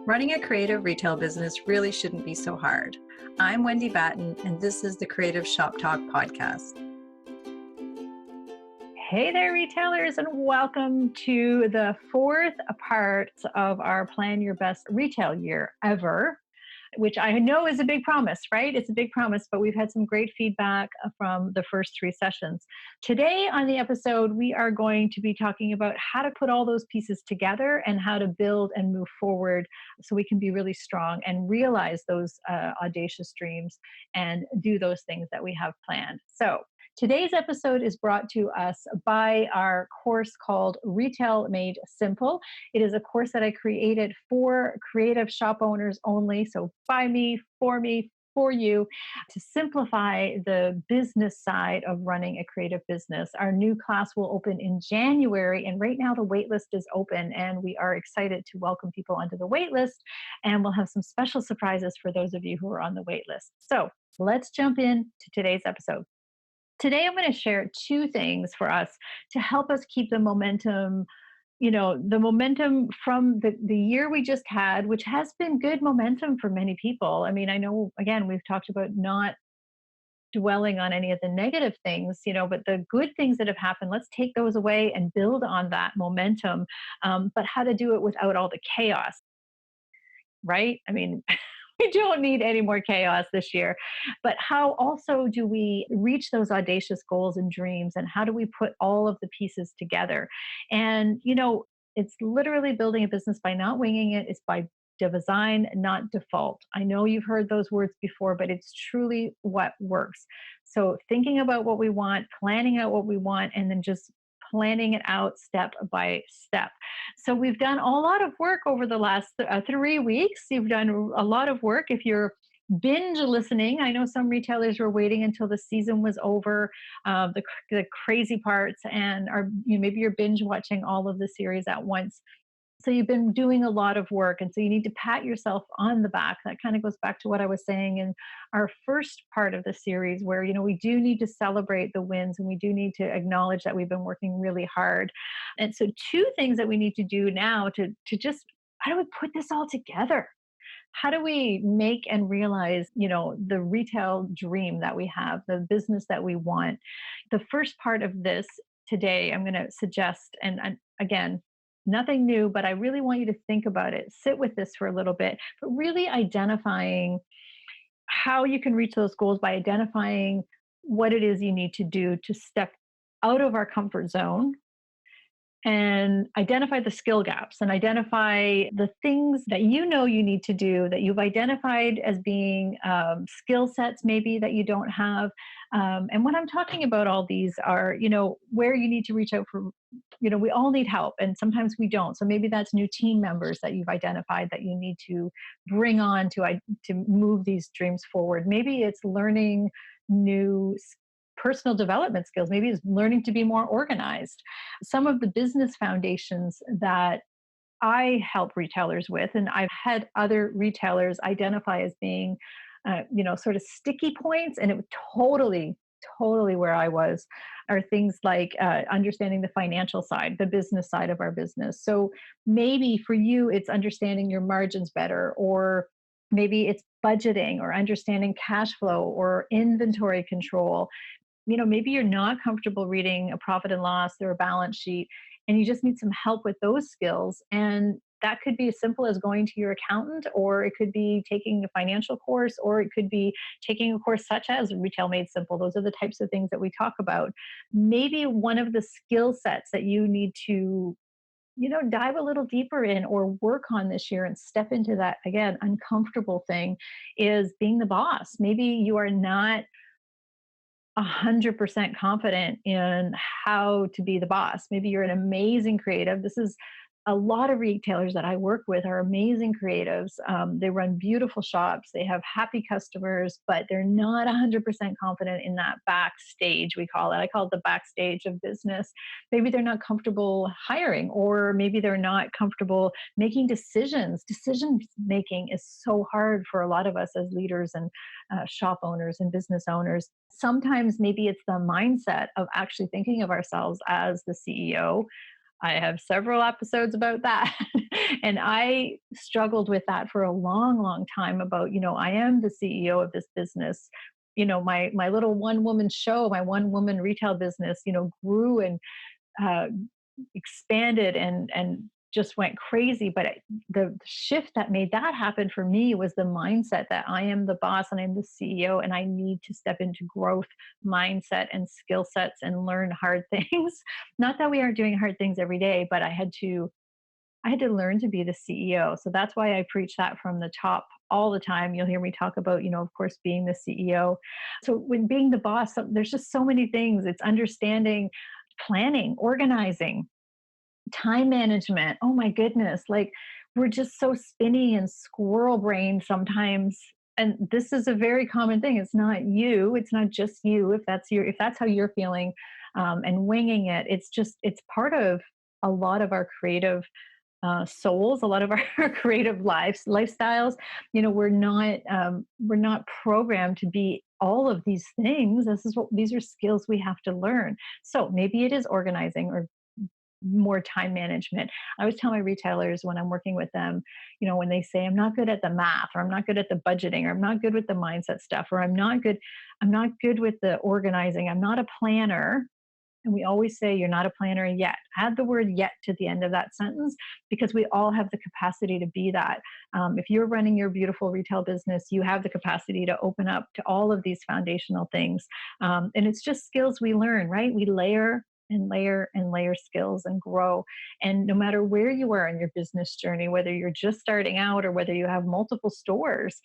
Running a creative retail business really shouldn't be so hard. I'm Wendy Batten, and this is the Creative Shop Talk podcast. Hey there, retailers, and welcome to the fourth part of our Plan Your Best Retail Year Ever, which I know is a big promise, right? It's a big promise, but we've had some great feedback from the first three sessions. Today on the episode, we are going to be talking about how to put all those pieces together and how to build and move forward so we can be really strong and realize those audacious dreams and do those things that we have planned. So today's episode is brought to us by our course called Retail Made Simple. It is a course that I created for creative shop owners only. So by me, for you, to simplify the business side of running a creative business. Our new class will open in January, and right now the waitlist is open, and we are excited to welcome people onto the waitlist, and we'll have some special surprises for those of you who are on the waitlist. So let's jump in to today's episode. Today, I'm going to share two things for us to help us keep the momentum, the momentum from the year we just had, which has been good momentum for many people. I mean, I know, again, we've talked about not dwelling on any of the negative things, but the good things that have happened, let's take those away and build on that momentum, but how to do it without all the chaos, right? I mean, we don't need any more chaos this year. But how also do we reach those audacious goals and dreams? And how do we put all of the pieces together? And, it's literally building a business by not winging it. It's by design, not default. I know you've heard those words before, but it's truly what works. So thinking about what we want, planning out what we want, and then just planning it out step by step. So we've done a lot of work over the last 3 weeks. You've done a lot of work. If you're binge listening, I know some retailers were waiting until the season was over, the crazy parts, and maybe you're binge watching all of the series at once. So you've been doing a lot of work, and so you need to pat yourself on the back. That kind of goes back to what I was saying in our first part of the series, where we do need to celebrate the wins, and we do need to acknowledge that we've been working really hard. And so two things that we need to do now to just, how do we put this all together? How do we make and realize, the retail dream that we have, the business that we want? The first part of this today, I'm going to suggest, and again, nothing new, but I really want you to think about it. Sit with this for a little bit, but really identifying how you can reach those goals by identifying what it is you need to do to step out of our comfort zone and identify the skill gaps and identify the things that you need to do that you've identified as being skill sets maybe that you don't have. And when I'm talking about all these are, where you need to reach out for, we all need help and sometimes we don't. So maybe that's new team members that you've identified that you need to bring on to move these dreams forward. Maybe it's learning new personal development skills. Maybe it's learning to be more organized. Some of the business foundations that I help retailers with, and I've had other retailers identify as being, sort of sticky points, and it was totally where I was, are things like understanding the financial side, the business side of our business. So maybe for you, it's understanding your margins better, or maybe it's budgeting or understanding cash flow or inventory control. Maybe you're not comfortable reading a profit and loss or a balance sheet, and you just need some help with those skills. And that could be as simple as going to your accountant, or it could be taking a financial course, or it could be taking a course such as Retail Made Simple. Those are the types of things that we talk about. Maybe one of the skill sets that you need to dive a little deeper in or work on this year and step into that, again, uncomfortable thing is being the boss. Maybe you are not 100% confident in how to be the boss. Maybe you're an amazing creative. This is a lot of retailers that I work with are amazing creatives. They run beautiful shops. They have happy customers, but they're not 100% confident in that backstage, we call it. I call it the backstage of business. Maybe they're not comfortable hiring, or maybe they're not comfortable making decisions. Decision making is so hard for a lot of us as leaders and shop owners and business owners. Sometimes maybe it's the mindset of actually thinking of ourselves as the CEO. I have several episodes about that. And I struggled with that for a long, long time about, I am the CEO of this business. My little one woman show, my one woman retail business, grew and uh, expanded and just went crazy. But the shift that made that happen for me was the mindset that I am the boss and I'm the CEO, and I need to step into growth mindset and skill sets and learn hard things. Not that we aren't doing hard things every day, but I had to learn to be the CEO. So that's why I preach that from the top all the time. You'll hear me talk about, of course, being the CEO. So when being the boss, there's just so many things. It's understanding, planning, organizing, time management. Oh my goodness. Like we're just so spinny and squirrel brained sometimes. And this is a very common thing. It's not you. It's not just you. If that's how you're feeling, and winging it, it's part of a lot of our creative souls, a lot of our creative lifestyles. We're not programmed to be all of these things. These are skills we have to learn. So maybe it is organizing or more time management. I always tell my retailers when I'm working with them, when they say I'm not good at the math, or I'm not good at the budgeting, or I'm not good with the mindset stuff, or I'm not good with the organizing, I'm not a planner. And we always say, you're not a planner yet. Add the word yet to the end of that sentence, because we all have the capacity to be that. If you're running your beautiful retail business, you have the capacity to open up to all of these foundational things. And it's just skills we learn, right? We layer and layer and layer skills and grow. And no matter where you are in your business journey, whether you're just starting out or whether you have multiple stores,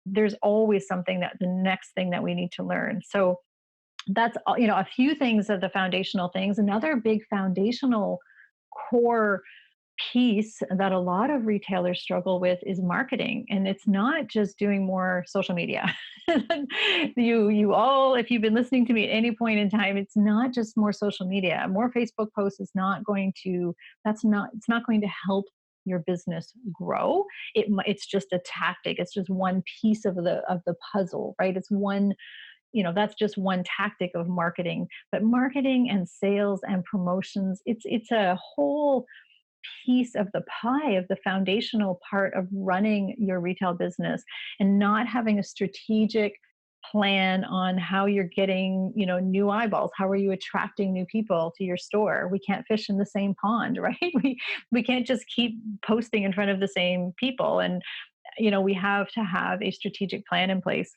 there's always something that the next thing that we need to learn. So that's a few things of the foundational things. Another big foundational core piece that a lot of retailers struggle with is marketing, and it's not just doing more social media. You all, if you've been listening to me at any point in time, it's not just more social media. More Facebook posts is not going to it's not going to help your business grow. It's just a tactic. It's just one piece of the puzzle, right? It's one, that's just one tactic of marketing. But marketing and sales and promotions, it's a whole piece of the pie, of the foundational part of running your retail business. And not having a strategic plan on how you're getting, new eyeballs, how are you attracting new people to your store? We can't fish in the same pond, right? We can't just keep posting in front of the same people. And we have to have a strategic plan in place.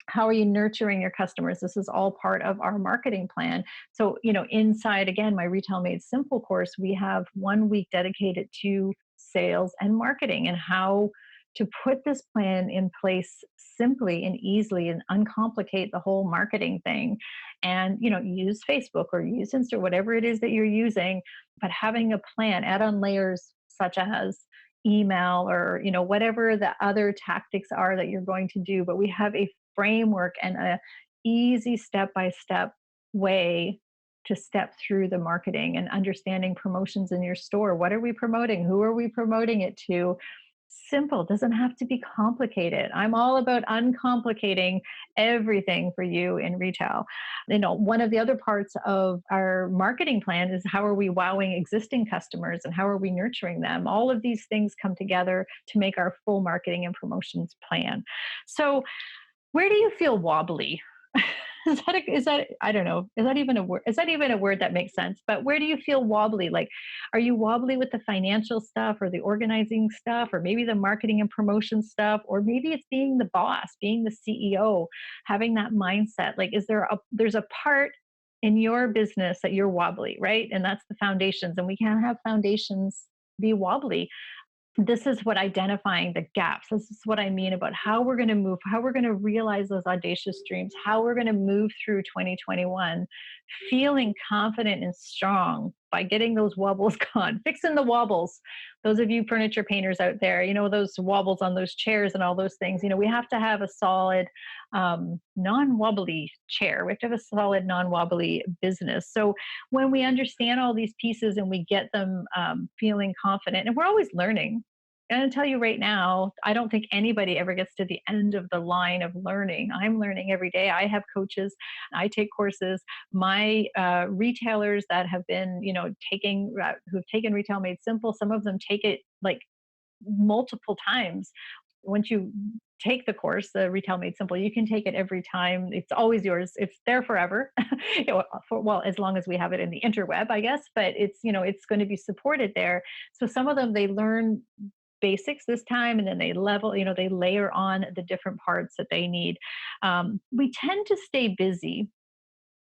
How are you nurturing your customers? This is all part of our marketing plan. So, inside, again, my Retail Made Simple course, we have 1 week dedicated to sales and marketing, and how to put this plan in place simply and easily and uncomplicate the whole marketing thing. And, use Facebook or use Insta, whatever it is that you're using, but having a plan, add on layers such as email or, whatever the other tactics are that you're going to do. But we have a framework and a easy step-by-step way to step through the marketing and understanding promotions in your store. What are we promoting? Who are we promoting it to? Simple, doesn't have to be complicated. I'm all about uncomplicating everything for you in retail. One of the other parts of our marketing plan is how are we wowing existing customers and how are we nurturing them? All of these things come together to make our full marketing and promotions plan. So, where do you feel wobbly? Is that I don't know. Is that even a word? Is that even a word that makes sense? But where do you feel wobbly? Like, are you wobbly with the financial stuff or the organizing stuff or maybe the marketing and promotion stuff, or maybe it's being the boss, being the CEO, having that mindset? Like, there's a part in your business that you're wobbly, right? And that's the foundations, and we can't have foundations be wobbly. This is what identifying the gaps. This is what I mean about how we're going to move, how we're going to realize those audacious dreams, how we're going to move through 2021, feeling confident and strong by getting those wobbles gone, fixing the wobbles. Those of you furniture painters out there, those wobbles on those chairs and all those things, we have to have a solid, non-wobbly chair. We have to have a solid, non-wobbly business. So when we understand all these pieces and we get them feeling confident, and we're always learning, going to tell you right now, I don't think anybody ever gets to the end of the line of learning. I'm learning every day. I have coaches, I take courses. My retailers that have been, taking, who've taken Retail Made Simple, some of them take it like multiple times. Once you take the course, the Retail Made Simple, you can take it every time. It's always yours. It's there forever. Well, as long as we have it in the interweb, I guess, but it's going to be supported there. So some of them, they learn basics this time, and then they level, they layer on the different parts that they need. We tend to stay busy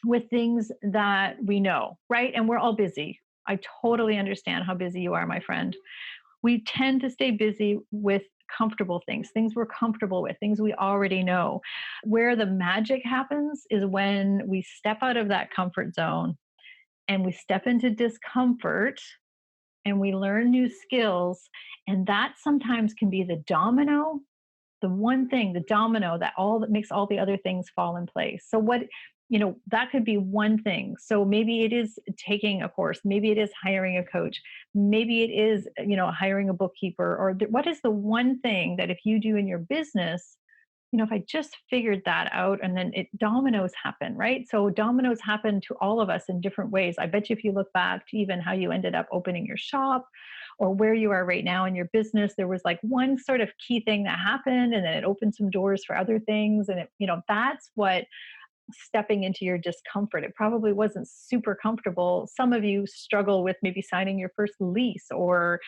with things that we know, right? And we're all busy. I totally understand how busy you are, my friend. We tend to stay busy with comfortable things we're comfortable with, things we already know. Where the magic happens is when we step out of that comfort zone and we step into discomfort and we learn new skills. And that sometimes can be the domino, the one thing, the domino that makes all the other things fall in place. So that could be one thing. So maybe it is taking a course, maybe it is hiring a coach, maybe it is, hiring a bookkeeper, or what is the one thing that if you do in your business, if I just figured that out, and then dominoes happen, right? So dominoes happen to all of us in different ways. I bet you if you look back to even how you ended up opening your shop or where you are right now in your business, there was like one sort of key thing that happened, and then it opened some doors for other things. And that's what stepping into your discomfort. It probably wasn't super comfortable. Some of you struggle with maybe signing your first lease or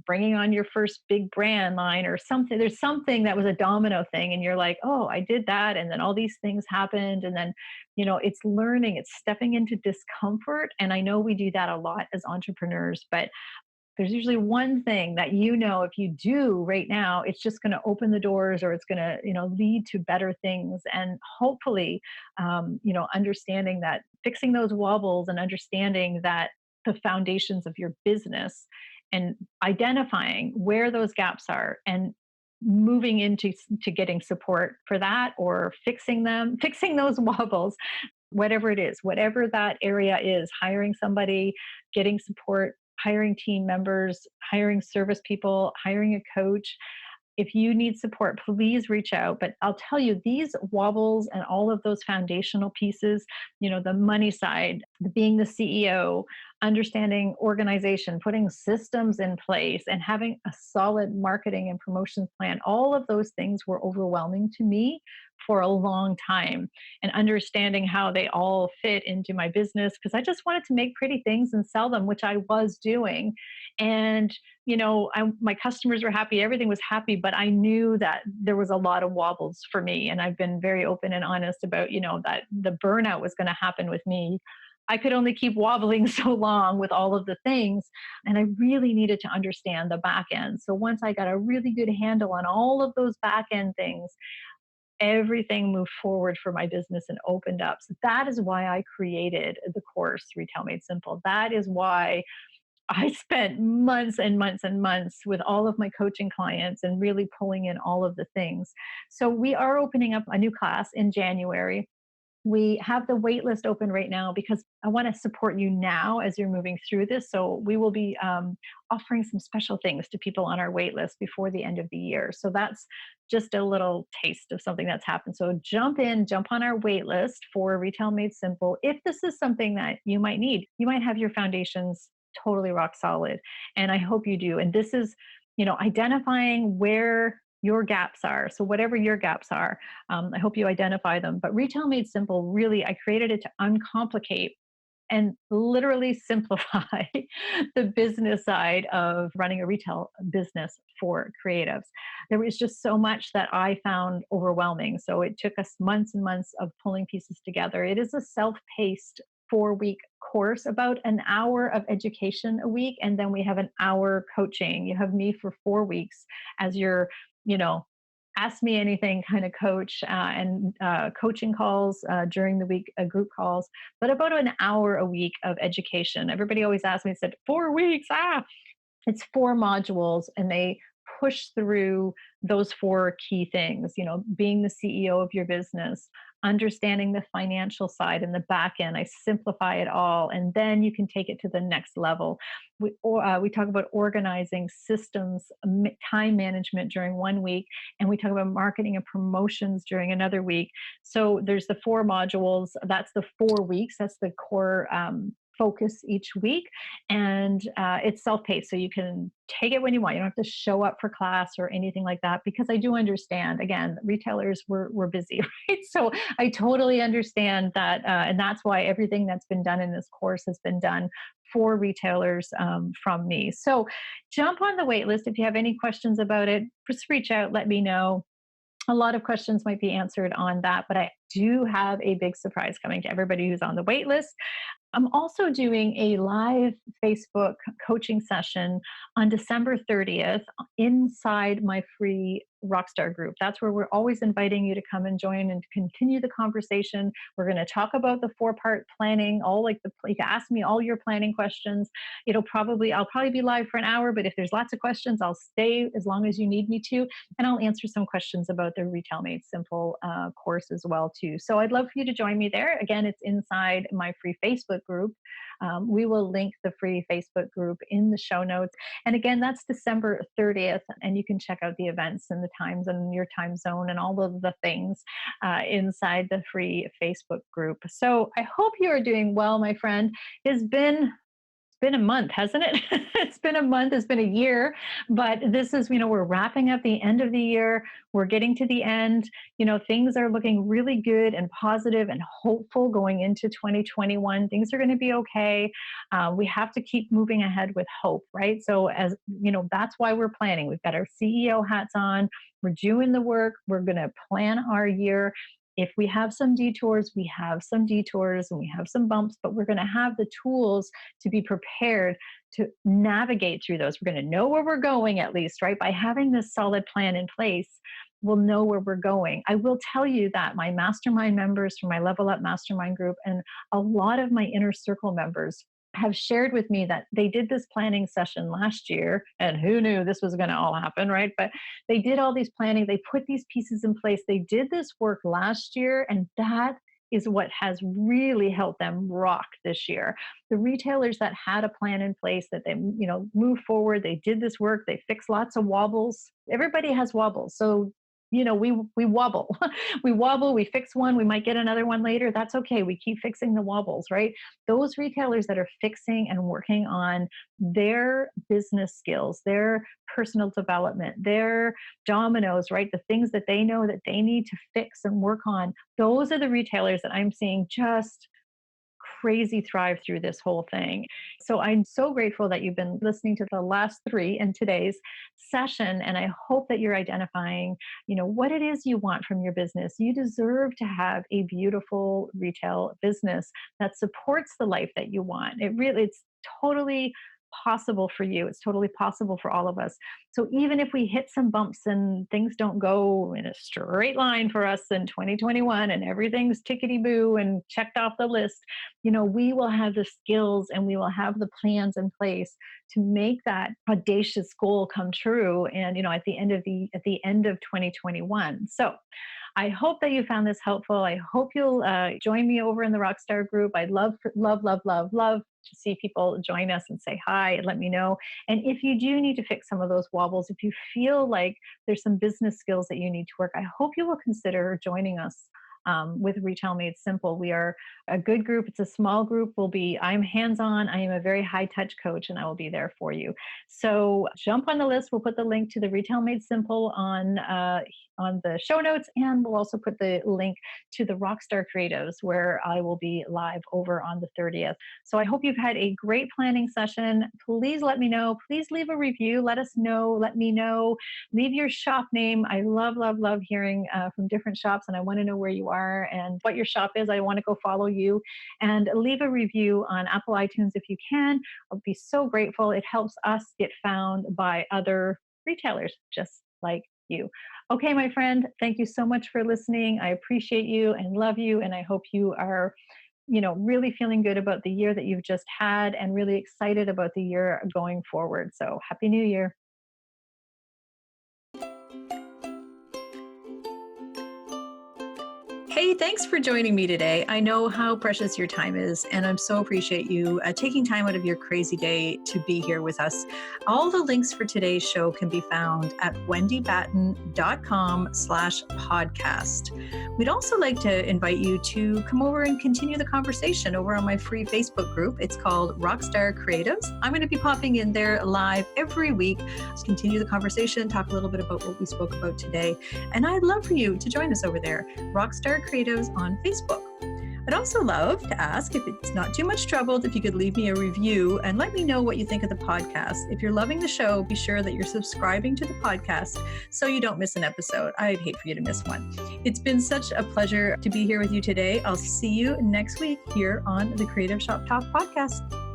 bringing on your first big brand line or something. There's something that was a domino thing, and you're like, oh, I did that, and then all these things happened. And then it's learning, it's stepping into discomfort. And I know we do that a lot as entrepreneurs, but there's usually one thing that if you do right now, it's just going to open the doors, or it's going to lead to better things. And hopefully understanding that, fixing those wobbles, and understanding that the foundations of your business, and identifying where those gaps are, and moving into getting support for that, or fixing those wobbles, whatever it is, whatever that area is, hiring somebody, getting support, hiring team members, hiring service people, hiring a coach. If you need support, please reach out. But I'll tell you, these wobbles and all of those foundational pieces, the money side, being the CEO, understanding organization, putting systems in place, and having a solid marketing and promotion plan, all of those things were overwhelming to me for a long time. And understanding how they all fit into my business, because I just wanted to make pretty things and sell them, which I was doing. And my customers were happy, everything was happy, but I knew that there was a lot of wobbles for me. And I've been very open and honest about, that the burnout was going to happen with me. I could only keep wobbling so long with all of the things. And I really needed to understand the back end. So once I got a really good handle on all of those back end things, everything moved forward for my business and opened up. So that is why I created the course, Retail Made Simple. That is why I spent months and months and months with all of my coaching clients and really pulling in all of the things. So we are opening up a new class in January. We have the wait list open right now because I want to support you now as you're moving through this. So we will be offering some special things to people on our wait list before the end of the year. So that's just a little taste of something that's happened. So jump on our wait list for Retail Made Simple. If this is something that you might need, you might have your foundations totally rock solid. And I hope you do. And this is, identifying where your gaps are. So whatever your gaps are, I hope you identify them. But Retail Made Simple, really, I created it to uncomplicate and literally simplify the business side of running a retail business for creatives. There was just so much that I found overwhelming. So it took us months and months of pulling pieces together. It is a self-paced 4-week course, about an hour of education a week. And then we have an hour coaching. You have me for 4 weeks as your, ask me anything kind of coach, and coaching calls during the week, group calls, but about an hour a week of education. Everybody always asks me, said, 4 weeks, it's 4 modules, and they push through those 4 key things, being the CEO of your business, understanding the financial side and the back end. I simplify it all, and then you can take it to the next level. We talk about organizing systems, time management during one week, and we talk about marketing and promotions during another week. So there's the 4 modules. That's the 4 weeks. That's the core focus each week, and it's self-paced, so you can take it when you want. You don't have to show up for class or anything like that, because I do understand, again, retailers were busy, right? So I totally understand that, and that's why everything that's been done in this course has been done for retailers, from me. So jump on the wait list. If you have any questions about it, just reach out, let me know. A lot of questions might be answered on that, but I do have a big surprise coming to everybody who's on the wait list. I'm also doing a live Facebook coaching session on December 30th inside my free Rockstar group. That's where we're always inviting you to come and join and continue the conversation. We're going to talk about the 4-part planning, all like you can ask me all your planning questions. I'll probably be live for an hour, but if there's lots of questions, I'll stay as long as you need me to. And I'll answer some questions about the Retail Made Simple course as well too. So I'd love for you to join me there. Again, it's inside my free Facebook group. We will link the free Facebook group in the show notes. And again, that's December 30th. And you can check out the events and the times and your time zone and all of the things inside the free Facebook group. So I hope you are doing well, my friend. It's been a month, hasn't it? It's been a month, it's been a year, but this is, we're wrapping up the end of the year. We're getting to the end. Things are looking really good and positive and hopeful going into 2021. Things are going to be okay. We have to keep moving ahead with hope, right? So that's why we're planning. We've got our CEO hats on. We're doing the work. We're going to plan our year. If we have some detours, we have some detours and we have some bumps, but we're going to have the tools to be prepared to navigate through those. We're going to know where we're going, at least, right? By having this solid plan in place, we'll know where we're going. I will tell you that my mastermind members from my Level Up Mastermind group and a lot of my inner circle members have shared with me that they did this planning session last year, and who knew this was going to all happen, right? But they did all these planning, they put these pieces in place, they did this work last year, and that is what has really helped them rock this year. The retailers that had a plan in place, that they moved forward, they did this work, they fixed lots of wobbles. Everybody has wobbles, so we wobble. We wobble, we fix one, we might get another one later. That's okay. We keep fixing the wobbles, right? Those retailers that are fixing and working on their business skills, their personal development, their dominoes, right? The things that they know that they need to fix and work on, those are the retailers that I'm seeing just crazy thrive through this whole thing. So I'm so grateful that you've been listening to the last 3 in today's session. And I hope that you're identifying, what it is you want from your business. You deserve to have a beautiful retail business that supports the life that you want. It's totally possible for you. It's totally possible for all of us. So even if we hit some bumps and things don't go in a straight line for us in 2021 and everything's tickety boo and checked off the list, we will have the skills and we will have the plans in place to make that audacious goal come true. And, at the end of 2021. So I hope that you found this helpful. I hope you'll join me over in the Rockstar group. I'd love to see people join us and say hi and let me know. And if you do need to fix some of those wobbles, if you feel like there's some business skills that you need to work, I hope you will consider joining us with Retail Made Simple. We are a good group. It's a small group. I'm hands-on. I am a very high-touch coach, and I will be there for you. So jump on the list. We'll put the link to the Retail Made Simple on the show notes, and we'll also put the link to the Rockstar Creatives, where I will be live over on the 30th. So I hope you've had a great planning session. Please let me know. Please leave a review. Let us know. Let me know. Leave your shop name. I love hearing from different shops, and I want to know where you are and what your shop is. I want to go follow you, and leave a review on Apple iTunes if you can. I'll be so grateful. It helps us get found by other retailers just like you. Okay, my friend, thank you so much for listening. I appreciate you and love you, and I hope you are really feeling good about the year that you've just had and really excited about the year going forward. So Happy New Year. Hey, thanks for joining me today. I know how precious your time is, and I'm so appreciate you taking time out of your crazy day to be here with us. All the links for today's show can be found at wendybatten.com/podcast. We'd also like to invite you to come over and continue the conversation over on my free Facebook group. It's called Rockstar Creatives. I'm going to be popping in there live every week to continue the conversation, talk a little bit about what we spoke about today. And I'd love for you to join us over there. Rockstar Creatives on Facebook. I'd also love to ask, if it's not too much trouble, if you could leave me a review and let me know what you think of the podcast. If you're loving the show, be sure that you're subscribing to the podcast so you don't miss an episode. I'd hate for you to miss one. It's been such a pleasure to be here with you today. I'll see you next week here on the Creative Shop Talk podcast.